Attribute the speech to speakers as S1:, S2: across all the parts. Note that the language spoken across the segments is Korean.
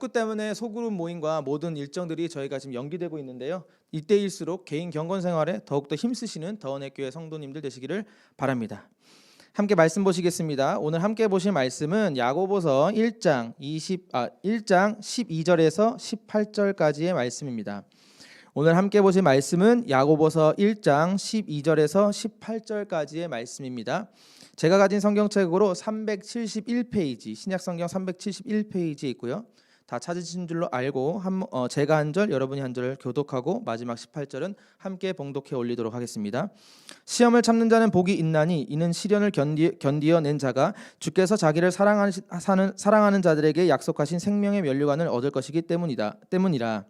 S1: 축구 때문에 소그룹 모임과 모든 일정들이 저희가 지금 연기되고 있는데요. 이때일수록 개인 경건 생활에 더욱더 힘쓰시는 더원의교회 성도님들 되시기를 바랍니다. 함께 말씀 보시겠습니다. 오늘 함께 보실 말씀은 야고보서 1장 12절에서 18절까지의 말씀입니다. 오늘 함께 보실 말씀은 야고보서 1장 12절에서 18절까지의 말씀입니다. 제가 가진 성경책으로 371페이지, 신약성경 371페이지에 있고요. 다 찾으신 줄로 알고 제가 한 절, 여러분이 한 절을 교독하고 마지막 18절은 함께 봉독해 올리도록 하겠습니다. 시험을 참는 자는 복이 있나니 이는 시련을 견디어낸 자가 주께서 자기를 사랑하는 자들에게 약속하신 생명의 면류관을 얻을 것이기 때문이라.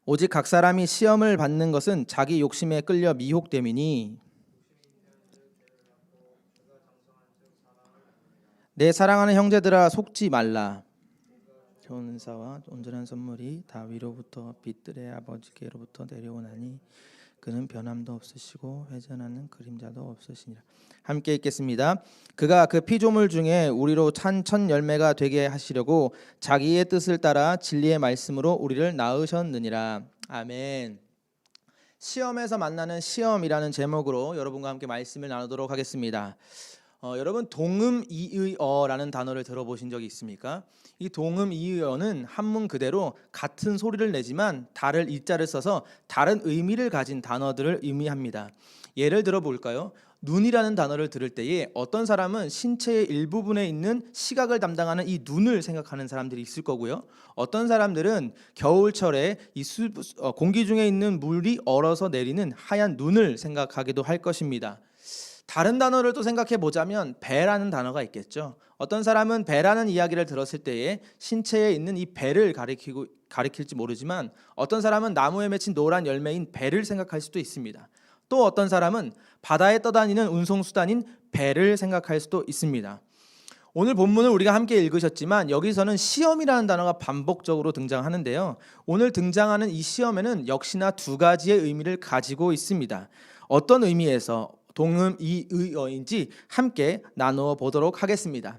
S1: 오직 각 사람이 시험을 받는 것은 자기 욕심에 끌려 미혹됨이니 내 사랑하는 형제들아 속지 말라. 좋은 은사와 온전한 선물이 다위로부터 빛들의 아버지께로부터 내려오나니 그는 변함도 없으시고 회전하는 그림자도 없으시니라. 함께 읽겠습니다. 그가 그 피조물 중에 우리로 찬 첫 열매가 되게 하시려고 자기의 뜻을 따라 진리의 말씀으로 우리를 낳으셨느니라. 아멘. 시험에서 만나는 시험이라는 제목으로 여러분과 함께 말씀을 나누도록 하겠습니다. 여러분 동음이의어라는 단어를 들어보신 적이 있습니까? 이 동음이의어는 한문 그대로 같은 소리를 내지만 다른 이자를 써서 다른 의미를 가진 단어들을 의미합니다. 예를 들어 볼까요? 눈이라는 단어를 들을 때에 어떤 사람은 신체의 일부분에 있는 시각을 담당하는 이 눈을 생각하는 사람들이 있을 거고요. 어떤 사람들은 겨울철에 이 공기 중에 있는 물이 얼어서 내리는 하얀 눈을 생각하기도 할 것입니다. 다른 단어를 또 생각해 보자면 배라는 단어가 있겠죠. 어떤 사람은 배라는 이야기를 들었을 때에 신체에 있는 이 배를 가리킬지 모르지만 어떤 사람은 나무에 맺힌 노란 열매인 배를 생각할 수도 있습니다. 또 어떤 사람은 바다에 떠다니는 운송수단인 배를 생각할 수도 있습니다. 오늘 본문을 우리가 함께 읽으셨지만 여기서는 시험이라는 단어가 반복적으로 등장하는데요. 오늘 등장하는 이 시험에는 역시나 두 가지의 의미를 가지고 있습니다. 어떤 의미에서 동음이의어인지 함께 나누어 보도록 하겠습니다.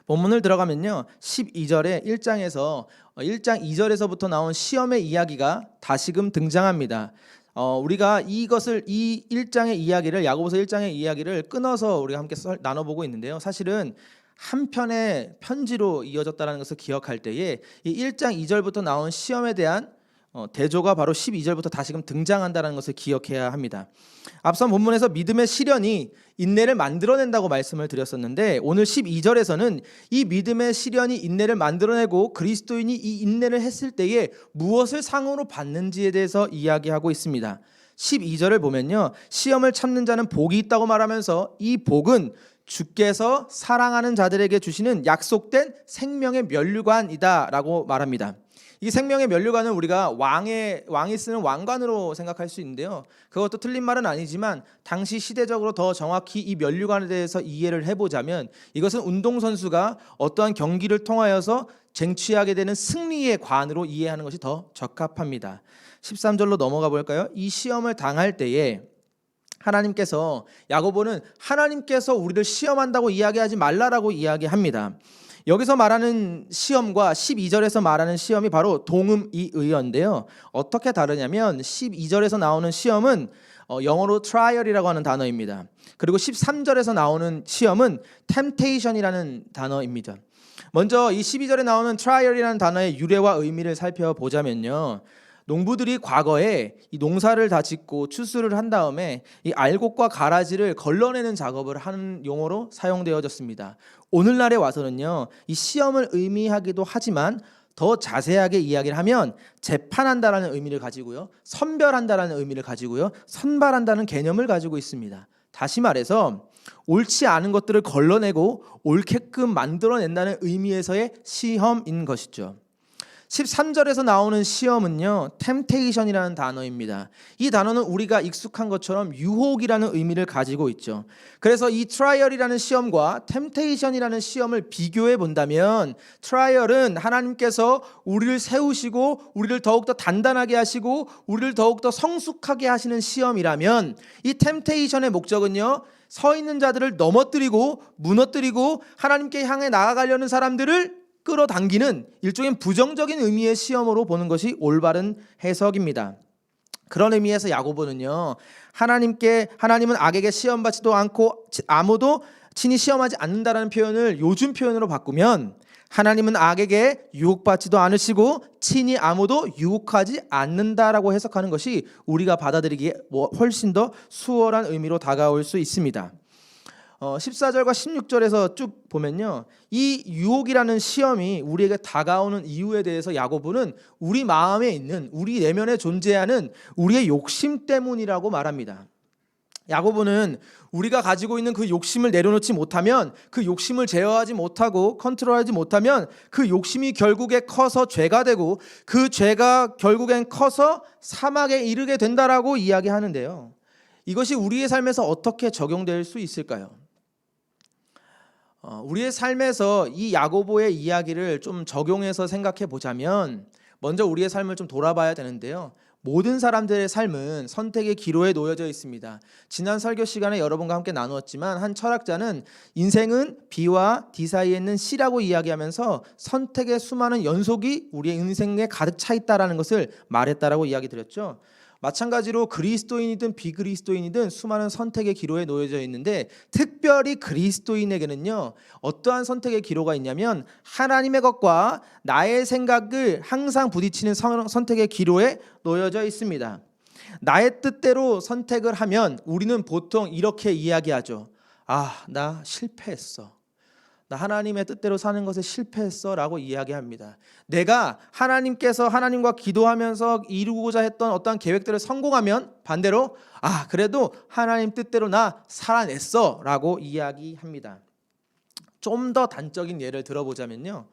S1: 본문을 들어가면요. 12절에 1장 2절에서부터 나온 시험의 이야기가 다시금 등장합니다. 우리가 이 1장의 이야기를 야고보서 1장의 이야기를 끊어서 우리가 함께 나눠보고 있는데요. 사실은 한 편의 편지로 이어졌다는 것을 기억할 때에 이 1장 2절부터 나온 시험에 대한 대조가 바로 12절부터 다시금 등장한다는 것을 기억해야 합니다. 앞선 본문에서 믿음의 시련이 인내를 만들어낸다고 말씀을 드렸었는데 오늘 12절에서는 이 믿음의 시련이 인내를 만들어내고 그리스도인이 이 인내를 했을 때에 무엇을 상으로 받는지에 대해서 이야기하고 있습니다. 12절을 보면요. 시험을 참는 자는 복이 있다고 말하면서 이 복은 주께서 사랑하는 자들에게 주시는 약속된 생명의 면류관이다 라고 말합니다. 이 생명의 면류관은 우리가 왕이 쓰는 왕관으로 생각할 수 있는데요. 그것도 틀린 말은 아니지만 당시 시대적으로 더 정확히 이 면류관에 대해서 이해를 해보자면 이것은 운동선수가 어떠한 경기를 통하여서 쟁취하게 되는 승리의 관으로 이해하는 것이 더 적합합니다. 13절로 넘어가 볼까요? 이 시험을 당할 때에 하나님께서 야고보는 하나님께서 우리를 시험한다고 이야기하지 말라라고 이야기합니다. 여기서 말하는 시험과 12절에서 말하는 시험이 바로 동음이의어인데요. 어떻게 다르냐면 12절에서 나오는 시험은 영어로 trial이라고 하는 단어입니다. 그리고 13절에서 나오는 시험은 temptation이라는 단어입니다. 먼저 이 12절에 나오는 trial이라는 단어의 유래와 의미를 살펴보자면요. 농부들이 과거에 이 농사를 다 짓고 추수를 한 다음에 이 알곡과 가라지를 걸러내는 작업을 하는 용어로 사용되어졌습니다. 오늘날에 와서는요, 이 시험을 의미하기도 하지만 더 자세하게 이야기를 하면 재판한다라는 의미를 가지고요, 선별한다라는 의미를 가지고요, 선발한다는 개념을 가지고 있습니다. 다시 말해서 옳지 않은 것들을 걸러내고 옳게끔 만들어낸다는 의미에서의 시험인 것이죠. 13절에서 나오는 시험은요, temptation이라는 단어입니다. 이 단어는 우리가 익숙한 것처럼 유혹이라는 의미를 가지고 있죠. 그래서 이 트라이얼이라는 시험과 temptation이라는 시험을 비교해 본다면, 트라이얼은 하나님께서 우리를 세우시고 우리를 더욱더 단단하게 하시고 우리를 더욱더 성숙하게 하시는 시험이라면, 이 temptation의 목적은요, 서 있는 자들을 넘어뜨리고 무너뜨리고 하나님께 향해 나아가려는 사람들을 끌어당기는 일종의 부정적인 의미의 시험으로 보는 것이 올바른 해석입니다. 그런 의미에서 야고보는요, 하나님은 악에게 시험받지도 않고 아무도 친히 시험하지 않는다라는 표현을 요즘 표현으로 바꾸면, 하나님은 악에게 유혹받지도 않으시고 친히 아무도 유혹하지 않는다라고 해석하는 것이 우리가 받아들이기에 훨씬 더 수월한 의미로 다가올 수 있습니다. 14절과 16절에서 쭉 보면요, 이 유혹이라는 시험이 우리에게 다가오는 이유에 대해서 야고보는 우리 마음에 있는, 우리 내면에 존재하는 우리의 욕심 때문이라고 말합니다. 야고보는 우리가 가지고 있는 그 욕심을 내려놓지 못하면, 그 욕심을 제어하지 못하고 컨트롤하지 못하면 그 욕심이 결국에 커서 죄가 되고, 그 죄가 결국엔 커서 사막에 이르게 된다라고 이야기하는데요, 이것이 우리의 삶에서 어떻게 적용될 수 있을까요? 우리의 삶에서 이 야고보의 이야기를 좀 적용해서 생각해 보자면, 먼저 우리의 삶을 좀 돌아봐야 되는데요, 모든 사람들의 삶은 선택의 기로에 놓여져 있습니다. 지난 설교 시간에 여러분과 함께 나누었지만, 한 철학자는 인생은 B와 D 사이에 있는 C라고 이야기하면서 선택의 수많은 연속이 우리의 인생에 가득 차 있다라는 것을 말했다라고 이야기 드렸죠. 마찬가지로 그리스도인이든 비그리스도인이든 수많은 선택의 기로에 놓여져 있는데, 특별히 그리스도인에게는요, 어떠한 선택의 기로가 있냐면, 하나님의 것과 나의 생각을 항상 부딪히는 선택의 기로에 놓여져 있습니다. 나의 뜻대로 선택을 하면 우리는 보통 이렇게 이야기하죠. 나 실패했어. 나 하나님의 뜻대로 사는 것에 실패했어 라고 이야기합니다. 내가 하나님과 기도하면서 이루고자 했던 어떤 계획들을 성공하면 반대로 그래도 하나님 뜻대로 나 살아냈어 라고 이야기합니다. 좀 더 단적인 예를 들어보자면요,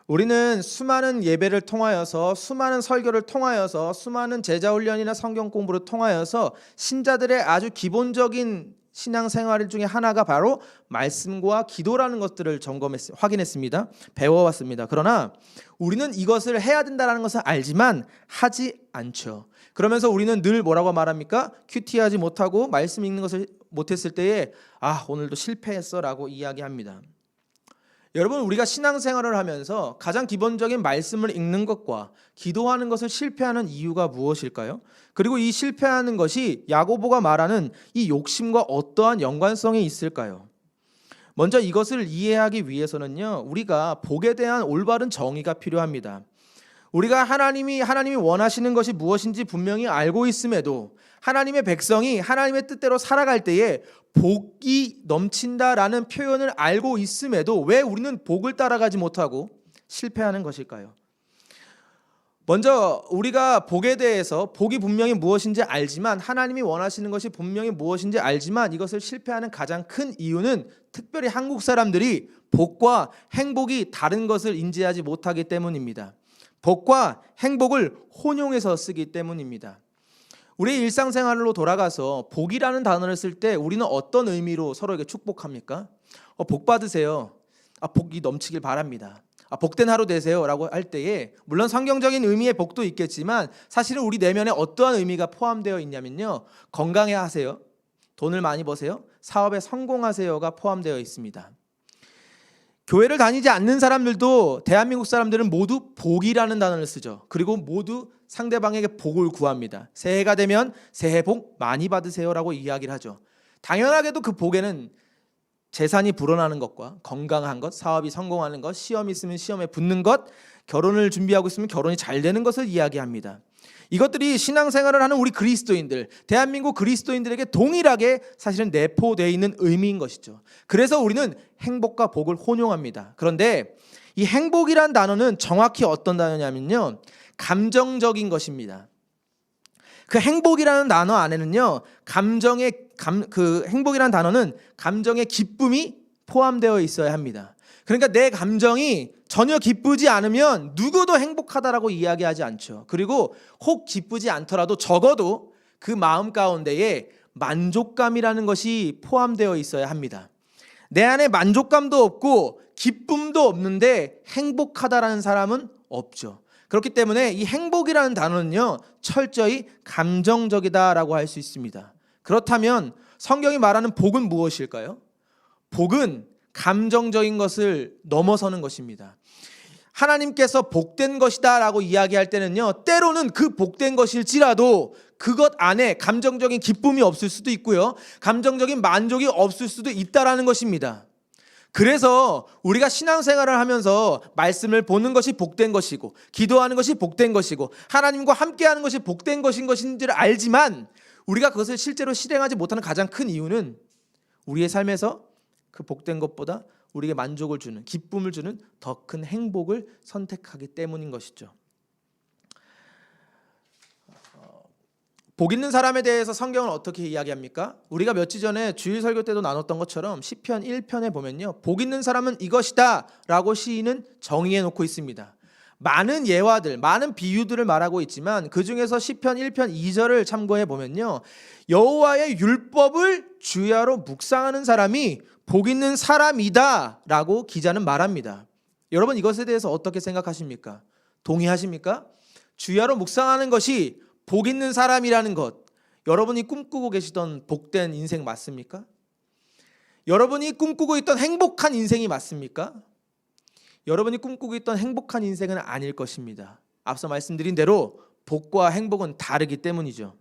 S1: 우리는 수많은 예배를 통하여서, 수많은 설교를 통하여서, 수많은 제자훈련이나 성경 공부를 통하여서 신자들의 아주 기본적인 신앙생활 중에 하나가 바로 말씀과 기도라는 것들을 확인했습니다. 배워왔습니다. 그러나 우리는 이것을 해야 된다는 것을 알지만 하지 않죠. 그러면서 우리는 늘 뭐라고 말합니까? 큐티하지 못하고 말씀 읽는 것을 못했을 때에 오늘도 실패했어 라고 이야기합니다. 여러분, 우리가 신앙생활을 하면서 가장 기본적인 말씀을 읽는 것과 기도하는 것을 실패하는 이유가 무엇일까요? 그리고 이 실패하는 것이 야고보가 말하는 이 욕심과 어떠한 연관성이 있을까요? 먼저 이것을 이해하기 위해서는요, 우리가 복에 대한 올바른 정의가 필요합니다. 우리가 하나님이 원하시는 것이 무엇인지 분명히 알고 있음에도, 하나님의 백성이 하나님의 뜻대로 살아갈 때에 복이 넘친다라는 표현을 알고 있음에도 왜 우리는 복을 따라가지 못하고 실패하는 것일까요? 먼저 우리가 복에 대해서, 복이 분명히 무엇인지 알지만, 하나님이 원하시는 것이 분명히 무엇인지 알지만 이것을 실패하는 가장 큰 이유는, 특별히 한국 사람들이 복과 행복이 다른 것을 인지하지 못하기 때문입니다. 복과 행복을 혼용해서 쓰기 때문입니다. 우리의 일상생활로 돌아가서 복이라는 단어를 쓸 때 우리는 어떤 의미로 서로에게 축복합니까? 복 받으세요. 복이 넘치길 바랍니다. 복된 하루 되세요 라고 할 때에, 물론 성경적인 의미의 복도 있겠지만 사실은 우리 내면에 어떠한 의미가 포함되어 있냐면요, 건강해 하세요, 돈을 많이 버세요, 사업에 성공하세요가 포함되어 있습니다. 교회를 다니지 않는 사람들도, 대한민국 사람들은 모두 복이라는 단어를 쓰죠. 그리고 모두 상대방에게 복을 구합니다. 새해가 되면 새해 복 많이 받으세요라고 이야기를 하죠. 당연하게도 그 복에는 재산이 불어나는 것과 건강한 것, 사업이 성공하는 것, 시험이 있으면 시험에 붙는 것, 결혼을 준비하고 있으면 결혼이 잘 되는 것을 이야기합니다. 이것들이 신앙생활을 하는 우리 그리스도인들, 대한민국 그리스도인들에게 동일하게 사실은 내포되어 있는 의미인 것이죠. 그래서 우리는 행복과 복을 혼용합니다. 그런데 이 행복이란 단어는 정확히 어떤 단어냐면요, 감정적인 것입니다. 그 행복이라는 단어 안에는요, 행복이라는 단어는 감정의 기쁨이 포함되어 있어야 합니다. 그러니까 내 감정이 전혀 기쁘지 않으면 누구도 행복하다라고 이야기하지 않죠. 그리고 혹 기쁘지 않더라도 적어도 그 마음 가운데에 만족감이라는 것이 포함되어 있어야 합니다. 내 안에 만족감도 없고 기쁨도 없는데 행복하다라는 사람은 없죠. 그렇기 때문에 이 행복이라는 단어는요, 철저히 감정적이다라고 할 수 있습니다. 그렇다면 성경이 말하는 복은 무엇일까요? 복은 감정적인 것을 넘어서는 것입니다. 하나님께서 복된 것이다 라고 이야기할 때는요, 때로는 그 복된 것일지라도 그것 안에 감정적인 기쁨이 없을 수도 있고요, 감정적인 만족이 없을 수도 있다라는 것입니다. 그래서 우리가 신앙생활을 하면서 말씀을 보는 것이 복된 것이고, 기도하는 것이 복된 것이고, 하나님과 함께하는 것이 복된 것인지를 알지만 우리가 그것을 실제로 실행하지 못하는 가장 큰 이유는 우리의 삶에서 그 복된 것보다 우리에게 만족을 주는, 기쁨을 주는 더 큰 행복을 선택하기 때문인 것이죠. 복 있는 사람에 대해서 성경은 어떻게 이야기합니까? 우리가 며칠 전에 주일 설교 때도 나눴던 것처럼 시편 1편에 보면요, 복 있는 사람은 이것이다 라고 시인은 정의해 놓고 있습니다. 많은 예화들, 많은 비유들을 말하고 있지만 그 중에서 시편 1편 2절을 참고해 보면요, 여호와의 율법을 주야로 묵상하는 사람이 복 있는 사람이다 라고 기자는 말합니다. 여러분, 이것에 대해서 어떻게 생각하십니까? 동의하십니까? 주야로 묵상하는 것이 복 있는 사람이라는 것, 여러분이 꿈꾸고 계시던 복된 인생 맞습니까? 여러분이 꿈꾸고 있던 행복한 인생이 맞습니까? 여러분이 꿈꾸고 있던 행복한 인생은 아닐 것입니다. 앞서 말씀드린 대로 복과 행복은 다르기 때문이죠.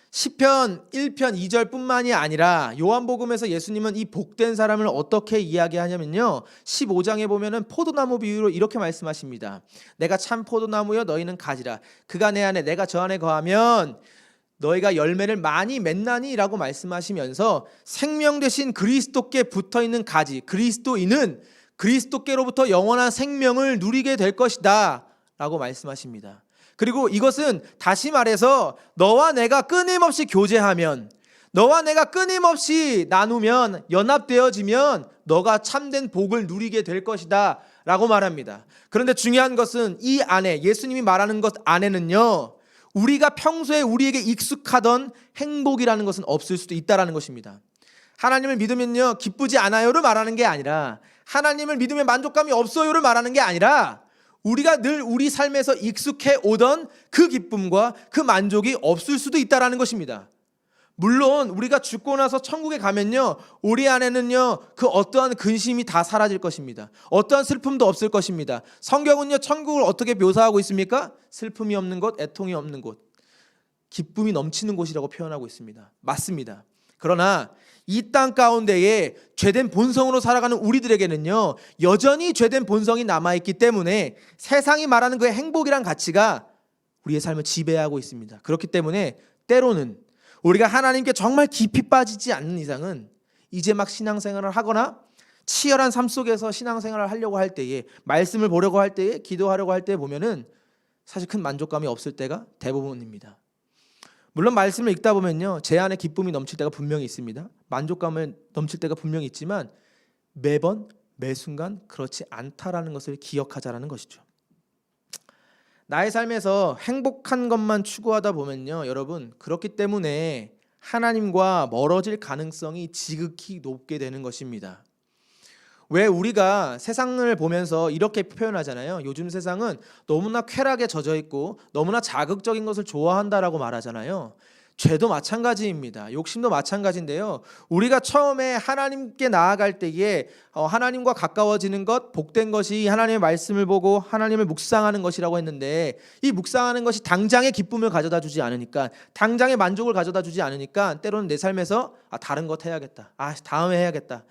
S1: 시편 1편 2절뿐만이 아니라 요한복음에서 예수님은 이 복된 사람을 어떻게 이야기하냐면요, 15장에 보면은 포도나무 비유로 이렇게 말씀하십니다. 내가 참 포도나무여 너희는 가지라. 그가 내 안에 내가 저 안에 거하면 너희가 열매를 많이 맺나니 라고 말씀하시면서 생명 대신 그리스도께 붙어있는 가지, 그리스도인은 그리스도께로부터 영원한 생명을 누리게 될 것이다 라고 말씀하십니다. 그리고 이것은 다시 말해서 너와 내가 끊임없이 교제하면, 너와 내가 끊임없이 나누면, 연합되어지면 너가 참된 복을 누리게 될 것이다 라고 말합니다. 그런데 중요한 것은 이 안에, 예수님이 말하는 것 안에는요, 우리가 평소에 우리에게 익숙하던 행복이라는 것은 없을 수도 있다는 것입니다. 하나님을 믿으면요 기쁘지 않아요를 말하는 게 아니라, 하나님을 믿으면 만족감이 없어요를 말하는 게 아니라, 우리가 늘 우리 삶에서 익숙해 오던 그 기쁨과 그 만족이 없을 수도 있다는 것입니다. 물론 우리가 죽고 나서 천국에 가면요, 우리 안에는요 그 어떠한 근심이 다 사라질 것입니다. 어떠한 슬픔도 없을 것입니다. 성경은요 천국을 어떻게 묘사하고 있습니까? 슬픔이 없는 곳, 애통이 없는 곳, 기쁨이 넘치는 곳이라고 표현하고 있습니다. 맞습니다. 그러나 이 땅 가운데에 죄된 본성으로 살아가는 우리들에게는요, 여전히 죄된 본성이 남아있기 때문에 세상이 말하는 그 행복이란 가치가 우리의 삶을 지배하고 있습니다. 그렇기 때문에 때로는 우리가 하나님께 정말 깊이 빠지지 않는 이상은 이제 막 신앙생활을 하거나 치열한 삶 속에서 신앙생활을 하려고 할 때에, 말씀을 보려고 할 때에, 기도하려고 할 때 보면은 사실 큰 만족감이 없을 때가 대부분입니다. 물론 말씀을 읽다 보면요, 제 안에 기쁨이 넘칠 때가 분명히 있습니다. 만족감을 넘칠 때가 분명히 있지만 매번 매순간 그렇지 않다라는 것을 기억하자라는 것이죠. 나의 삶에서 행복한 것만 추구하다 보면요, 여러분, 그렇기 때문에 하나님과 멀어질 가능성이 지극히 높게 되는 것입니다. 왜 우리가 세상을 보면서 이렇게 표현하잖아요. 요즘 세상은 너무나 쾌락에 젖어 있고 너무나 자극적인 것을 좋아한다라고 말하잖아요. 죄도 마찬가지입니다. 욕심도 마찬가지인데요. 우리가 처음에 하나님께 나아갈 때에 하나님과 가까워지는 것, 복된 것이 하나님의 말씀을 보고 하나님을 묵상하는 것이라고 했는데, 이 묵상하는 것이 당장의 기쁨을 가져다 주지 않으니까, 당장의 만족을 가져다 주지 않으니까 때로는 내 삶에서 다른 것 해야겠다, 다음에 해야겠다,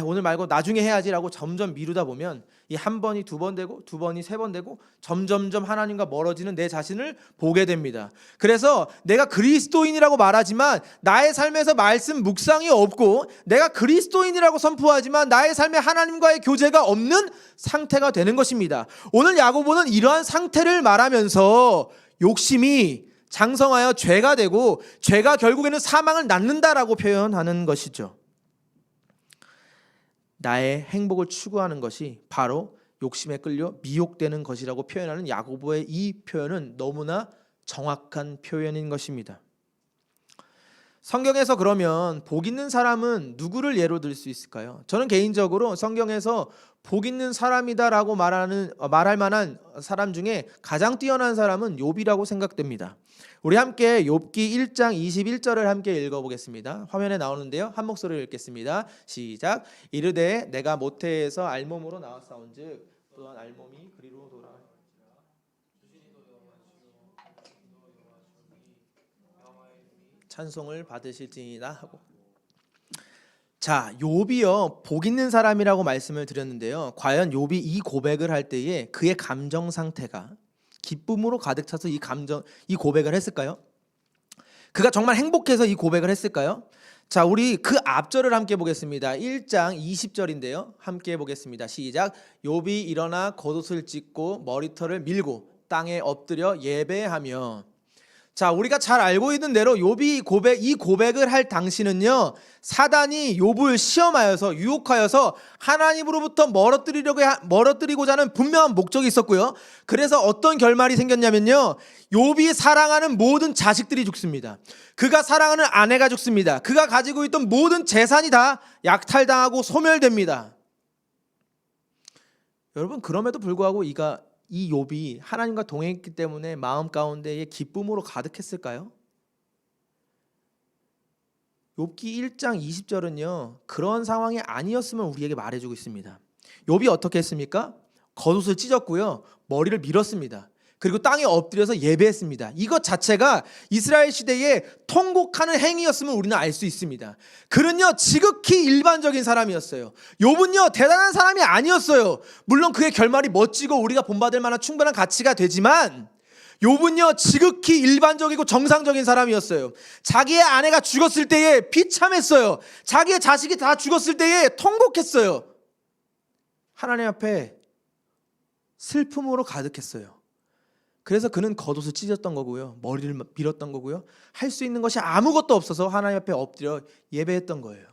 S1: 오늘 말고 나중에 해야지라고 점점 미루다 보면 이 한 번이 두 번 되고, 두 번이 세 번 되고, 점점점 하나님과 멀어지는 내 자신을 보게 됩니다. 그래서 내가 그리스도인이라고 말하지만 나의 삶에서 말씀 묵상이 없고, 내가 그리스도인이라고 선포하지만 나의 삶에 하나님과의 교제가 없는 상태가 되는 것입니다. 오늘 야고보는 이러한 상태를 말하면서 욕심이 장성하여 죄가 되고, 죄가 결국에는 사망을 낳는다라고 표현하는 것이죠. 나의 행복을 추구하는 것이 바로 욕심에 끌려 미혹되는 것이라고 표현하는 야고보의 이 표현은 너무나 정확한 표현인 것입니다. 성경에서 그러면 복 있는 사람은 누구를 예로 들 수 있을까요? 저는 개인적으로 성경에서 복 있는 사람이다라고 말할 만한 사람 중에 가장 뛰어난 사람은 욥이라고 생각됩니다. 우리 함께 욥기 1장 21절을 함께 읽어보겠습니다. 화면에 나오는데요. 한 목소리로 읽겠습니다. 시작. 이르되 내가 모태에서 알몸으로 나왔사온즉 또한 알몸이 그리로 돌아 찬송을 받으실지니라 하고. 자, 욥이요 복 있는 사람이라고 말씀을 드렸는데요. 과연 욥이 이 고백을 할 때에 그의 감정 상태가 기쁨으로 가득 차서 이 고백을 했을까요? 그가 정말 행복해서 이 고백을 했을까요? 자, 우리 그 앞절을 함께 보겠습니다. 1장 20절인데요. 함께 보겠습니다. 시작. 욥이 일어나 겉옷을 찢고 머리털을 밀고 땅에 엎드려 예배하며. 자, 우리가 잘 알고 있는 대로 욥이 이 고백을 할 당시는요, 사단이 욥을 시험하여서 유혹하여서 하나님으로부터 멀어뜨리고자 하는 분명한 목적이 있었고요. 그래서 어떤 결말이 생겼냐면요, 욥이 사랑하는 모든 자식들이 죽습니다. 그가 사랑하는 아내가 죽습니다. 그가 가지고 있던 모든 재산이 다 약탈당하고 소멸됩니다. 여러분, 그럼에도 불구하고 이 욥이 하나님과 동행했기 때문에 마음 가운데에 기쁨으로 가득했을까요? 욥기 1장 20절은요 그런 상황이 아니었음을 우리에게 말해주고 있습니다. 욥이 어떻게 했습니까? 겉옷을 찢었고요, 머리를 밀었습니다. 그리고 땅에 엎드려서 예배했습니다. 이것 자체가 이스라엘 시대에 통곡하는 행위였음을 우리는 알 수 있습니다. 그는요 지극히 일반적인 사람이었어요. 욥은요 대단한 사람이 아니었어요. 물론 그의 결말이 멋지고 우리가 본받을 만한 충분한 가치가 되지만 욥은요 지극히 일반적이고 정상적인 사람이었어요. 자기의 아내가 죽었을 때에 비참했어요. 자기의 자식이 다 죽었을 때에 통곡했어요. 하나님 앞에 슬픔으로 가득했어요. 그래서 그는 겉옷을 찢었던 거고요, 머리를 밀었던 거고요, 할 수 있는 것이 아무것도 없어서 하나님 앞에 엎드려 예배했던 거예요.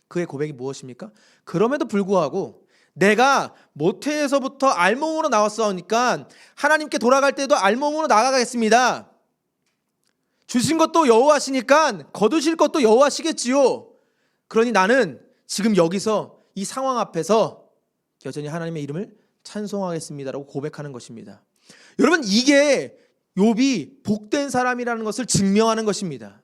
S1: 그의 고백이 무엇입니까? 그럼에도 불구하고 내가 모태에서부터 알몸으로 나왔사오니까 하나님께 돌아갈 때도 알몸으로 나가겠습니다. 주신 것도 여호와시니까 거두실 것도 여호와시겠지요. 그러니 나는 지금 여기서 이 상황 앞에서 여전히 하나님의 이름을 찬송하겠습니다라고 고백하는 것입니다. 여러분, 이게 욥이 복된 사람이라는 것을 증명하는 것입니다.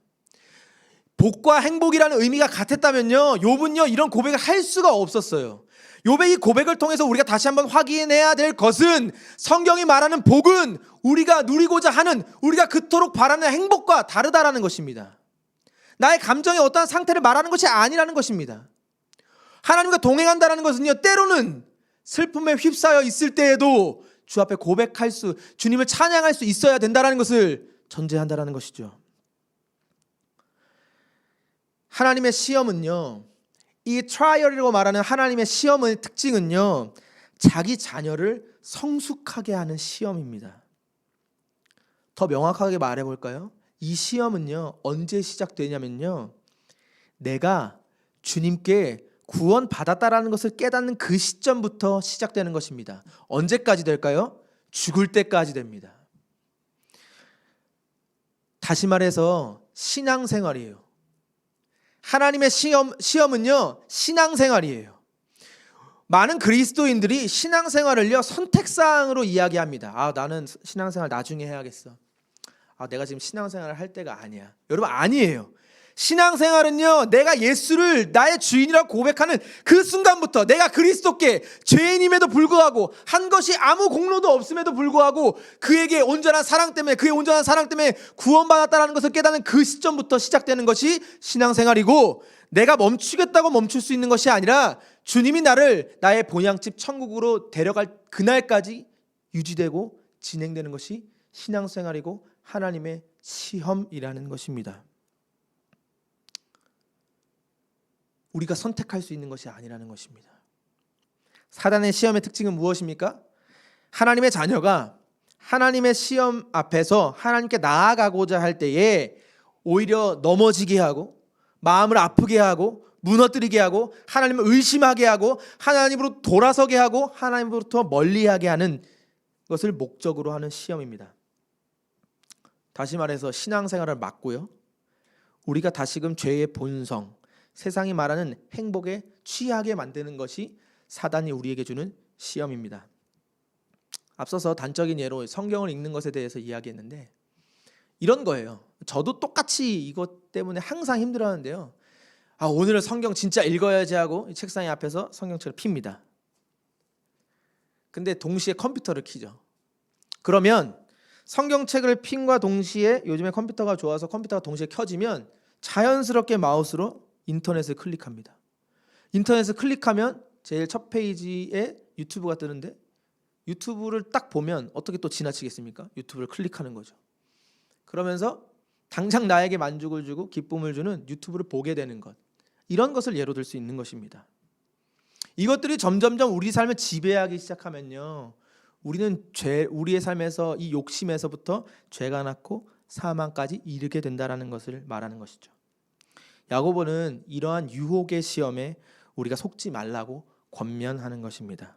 S1: 복과 행복이라는 의미가 같았다면요, 욥은요 이런 고백을 할 수가 없었어요. 욥의 이 고백을 통해서 우리가 다시 한번 확인해야 될 것은, 성경이 말하는 복은 우리가 누리고자 하는, 우리가 그토록 바라는 행복과 다르다라는 것입니다. 나의 감정의 어떠한 상태를 말하는 것이 아니라는 것입니다. 하나님과 동행한다는 것은요, 때로는 슬픔에 휩싸여 있을 때에도 주 앞에 주님을 찬양할 수 있어야 된다는 것을 전제한다는 것이죠. 하나님의 시험은요, 이 트라이얼이라고 말하는 하나님의 시험의 특징은요, 자기 자녀를 성숙하게 하는 시험입니다. 더 명확하게 말해볼까요? 이 시험은요 언제 시작되냐면요, 내가 주님께 구원 받았다라는 것을 깨닫는 그 시점부터 시작되는 것입니다. 언제까지 될까요? 죽을 때까지 됩니다. 다시 말해서 신앙생활이에요. 하나님의 시험은요 신앙생활이에요. 많은 그리스도인들이 신앙생활을요 선택사항으로 이야기합니다. 나는 신앙생활 나중에 해야겠어. 내가 지금 신앙생활을 할 때가 아니야. 여러분, 아니에요. 신앙생활은요, 내가 예수를 나의 주인이라고 고백하는 그 순간부터, 내가 그리스도께 죄인임에도 불구하고, 한 것이 아무 공로도 없음에도 불구하고 그의 온전한 사랑 때문에 구원받았다는 것을 깨닫는 그 시점부터 시작되는 것이 신앙생활이고, 내가 멈추겠다고 멈출 수 있는 것이 아니라 주님이 나를 나의 본향집 천국으로 데려갈 그날까지 유지되고 진행되는 것이 신앙생활이고 하나님의 시험이라는 것입니다. 우리가 선택할 수 있는 것이 아니라는 것입니다. 사단의 시험의 특징은 무엇입니까? 하나님의 자녀가 하나님의 시험 앞에서 하나님께 나아가고자 할 때에 오히려 넘어지게 하고, 마음을 아프게 하고, 무너뜨리게 하고 하나님을 의심하게 하고 하나님으로 돌아서게 하고 하나님으로부터 멀리하게 하는 것을 목적으로 하는 시험입니다. 다시 말해서 신앙생활을 막고요, 우리가 다시금 죄의 본성, 세상이 말하는 행복에 취하게 만드는 것이 사단이 우리에게 주는 시험입니다. 앞서서 단적인 예로 성경을 읽는 것에 대해서 이야기했는데 이런 거예요. 저도 똑같이 이것 때문에 항상 힘들어하는데요. 오늘은 성경 진짜 읽어야지 하고 책상 앞에서 성경책을 핍니다. 근데 동시에 컴퓨터를 켜죠. 그러면 성경책을 핀과 동시에 요즘에 컴퓨터가 좋아서 컴퓨터가 동시에 켜지면 자연스럽게 마우스로 인터넷을 클릭합니다. 인터넷을 클릭하면 제일 첫 페이지에 유튜브가 뜨는데 유튜브를 딱 보면 어떻게 또 지나치겠습니까? 유튜브를 클릭하는 거죠. 그러면서 당장 나에게 만족을 주고 기쁨을 주는 유튜브를 보게 되는 것, 이런 것을 예로 들 수 있는 것입니다. 이것들이 점점점 우리 삶을 지배하기 시작하면요, 우리는 우리의 삶에서 이 욕심에서부터 죄가 낳고 사망까지 이르게 된다라는 것을 말하는 것이죠. 야고보는 이러한 유혹의 시험에 우리가 속지 말라고 권면하는 것입니다.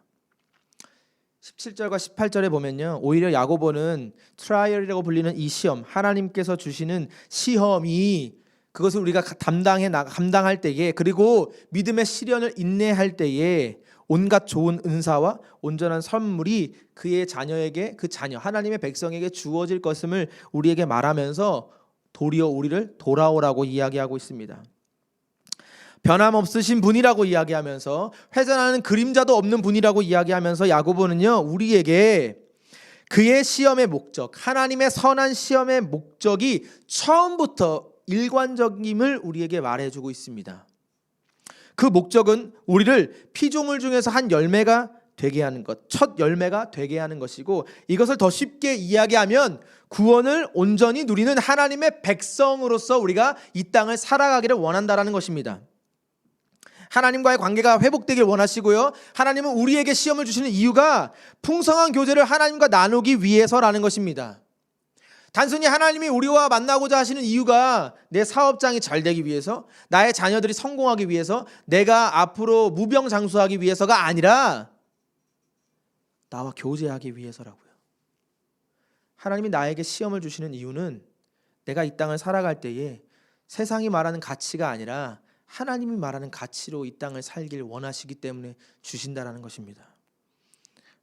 S1: 17절과 18절에 보면요, 오히려 야고보는 트라이얼이라고 불리는 이 시험, 하나님께서 주시는 시험이 그것을 우리가 감당할 때에, 그리고 믿음의 시련을 인내할 때에 온갖 좋은 은사와 온전한 선물이 그의 자녀에게, 그 자녀 하나님의 백성에게 주어질 것임을 우리에게 말하면서 도리어 우리를 돌아오라고 이야기하고 있습니다. 변함없으신 분이라고 이야기하면서 회전하는 그림자도 없는 분이라고 이야기하면서 야고보는요, 우리에게 그의 시험의 목적, 하나님의 선한 시험의 목적이 처음부터 일관적임을 우리에게 말해주고 있습니다. 그 목적은 우리를 피조물 중에서 한 열매가 되게 하는 것, 첫 열매가 되게 하는 것이고, 이것을 더 쉽게 이야기하면 구원을 온전히 누리는 하나님의 백성으로서 우리가 이 땅을 살아가기를 원한다라는 것입니다. 하나님과의 관계가 회복되길 원하시고요, 하나님은 우리에게 시험을 주시는 이유가 풍성한 교제를 하나님과 나누기 위해서라는 것입니다. 단순히 하나님이 우리와 만나고자 하시는 이유가 내 사업장이 잘 되기 위해서, 나의 자녀들이 성공하기 위해서, 내가 앞으로 무병장수하기 위해서가 아니라 나와 교제하기 위해서라고요. 하나님이 나에게 시험을 주시는 이유는 내가 이 땅을 살아갈 때에 세상이 말하는 가치가 아니라 하나님이 말하는 가치로 이 땅을 살길 원하시기 때문에 주신다라는 것입니다.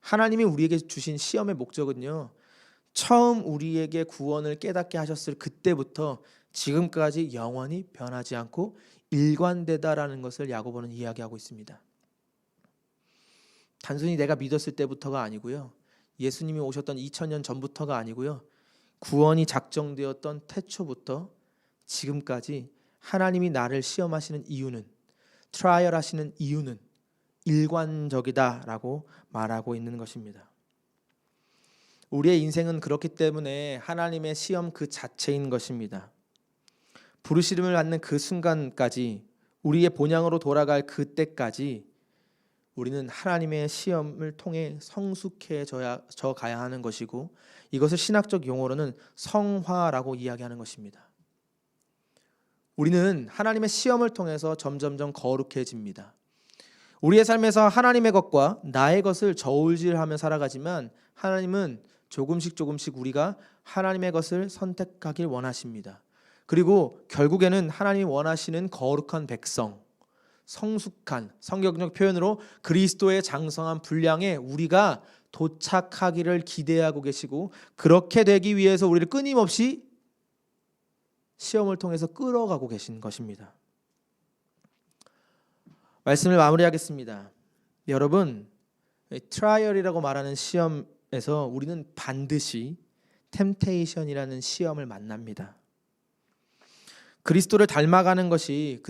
S1: 하나님이 우리에게 주신 시험의 목적은요, 처음 우리에게 구원을 깨닫게 하셨을 그때부터 지금까지 영원히 변하지 않고 일관되다라는 것을 야고보는 이야기하고 있습니다. 단순히 내가 믿었을 때부터가 아니고요, 예수님이 오셨던 2000년 전부터가 아니고요, 구원이 작정되었던 태초부터 지금까지 하나님이 나를 시험하시는 이유는, 트라이얼 하시는 이유는 일관적이다라고 말하고 있는 것입니다. 우리의 인생은 그렇기 때문에 하나님의 시험 그 자체인 것입니다. 부르심을 받는 그 순간까지, 우리의 본향으로 돌아갈 그때까지 우리는 하나님의 시험을 통해 성숙해져 가야 하는 것이고, 이것을 신학적 용어로는 성화라고 이야기하는 것입니다. 우리는 하나님의 시험을 통해서 점점점 거룩해집니다. 우리의 삶에서 하나님의 것과 나의 것을 저울질하며 살아가지만 하나님은 조금씩 우리가 하나님의 것을 선택하길 원하십니다. 그리고 결국에는 하나님이 원하시는 거룩한 백성, 성숙한, 성경적 표현으로 그리스도의 장성한 분량에 우리가 도착하기를 기대하고 계시고, 그렇게 되기 위해서 우리를 끊임없이 시험을 통해서 끌어가고 계신 것입니다. 말씀을 마무리하겠습니다. 여러분, 트라이얼이라고 말하는 시험에서 우리는 반드시 템테이션이라는 시험을 만납니다. 그리스도를 닮아가는 것이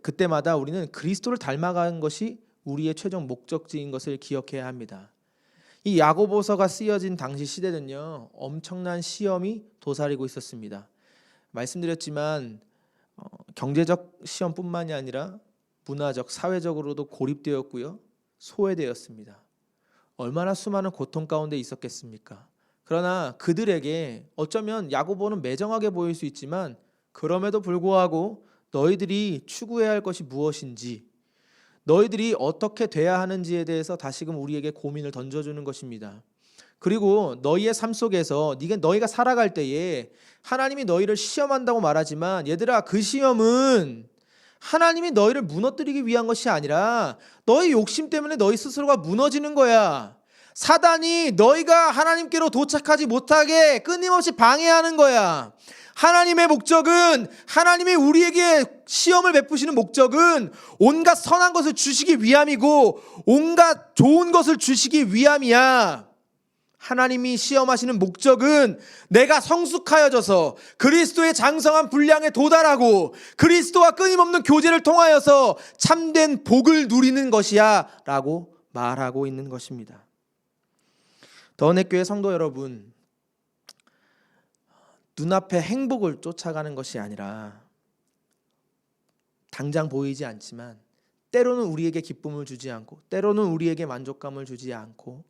S1: 그때마다 우리는 그리스도를 닮아가는 것이 우리의 최종 목적지인 것을 기억해야 합니다. 이 야고보서가 쓰여진 당시 시대는요, 엄청난 시험이 도사리고 있었습니다. 말씀드렸지만 경제적 시험뿐만이 아니라 문화적, 사회적으로도 고립되었고요, 소외되었습니다. 얼마나 수많은 고통 가운데 있었겠습니까? 그러나 그들에게 어쩌면 야고보는 매정하게 보일 수 있지만 그럼에도 불구하고 너희들이 추구해야 할 것이 무엇인지, 너희들이 어떻게 돼야 하는지에 대해서 다시금 우리에게 고민을 던져주는 것입니다. 그리고 너희의 삶 속에서 너희가 살아갈 때에 하나님이 너희를 시험한다고 말하지만, 얘들아, 그 시험은 하나님이 너희를 무너뜨리기 위한 것이 아니라 너희 욕심 때문에 너희 스스로가 무너지는 거야. 사단이 너희가 하나님께로 도착하지 못하게 끊임없이 방해하는 거야. 하나님의 목적은, 하나님이 우리에게 시험을 베푸시는 목적은 온갖 선한 것을 주시기 위함이고 온갖 좋은 것을 주시기 위함이야. 하나님이 시험하시는 목적은 내가 성숙하여져서 그리스도의 장성한 분량에 도달하고 그리스도와 끊임없는 교제를 통하여서 참된 복을 누리는 것이야 라고 말하고 있는 것입니다. 더은혜교회 성도 여러분, 눈앞의 행복을 쫓아가는 것이 아니라 당장 보이지 않지만 때로는 우리에게 기쁨을 주지 않고 때로는 우리에게 만족감을 주지 않고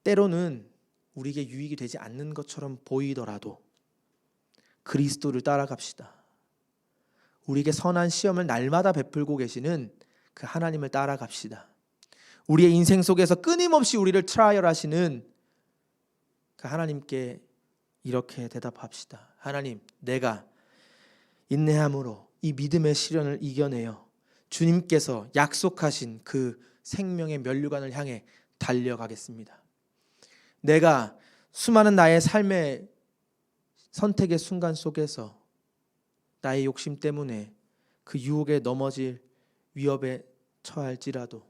S1: 때로는 우리에게 유익이 되지 않는 것처럼 보이더라도 그리스도를 따라갑시다. 우리에게 선한 시험을 날마다 베풀고 계시는 그 하나님을 따라갑시다. 우리의 인생 속에서 끊임없이 우리를 트라이얼하시는 그 하나님께 이렇게 대답합시다. 하나님, 내가 인내함으로 이 믿음의 시련을 이겨내어 주님께서 약속하신 그 생명의 면류관을 향해 달려가겠습니다. 내가 수많은 나의 삶의 선택의 순간 속에서 나의 욕심 때문에 그 유혹에 넘어질 위협에 처할지라도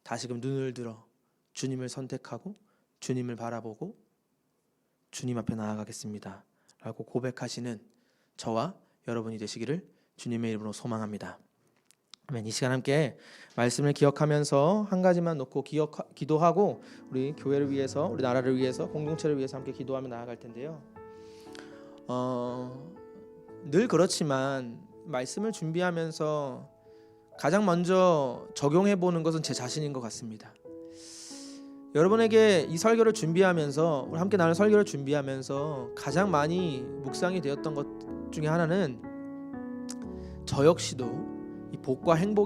S1: 다시금 눈을 들어 주님을 선택하고 주님을 바라보고 주님 앞에 나아가겠습니다 라고 고백하시는 저와 여러분이 되시기를 주님의 이름으로 소망합니다. 아멘. 이 시간 함께 말씀을 기억하면서 한 가지만 놓고 기도하고 우리 교회를 위해서, 우리 나라를 위해서, 공동체를 위해서 함께 기도하며 나아갈 텐데요. 늘 그렇지만 말씀을 준비하면서 가장 먼저 적용해 보는 것은 제 자신인 것 같습니다. 여러분에게 이 설교를 준비하면서, 우리 함께 나눌 설교를 준비하면서 가장 많이 묵상이 되었던 것 중에 하나는 저 역시도 이 복과 행복에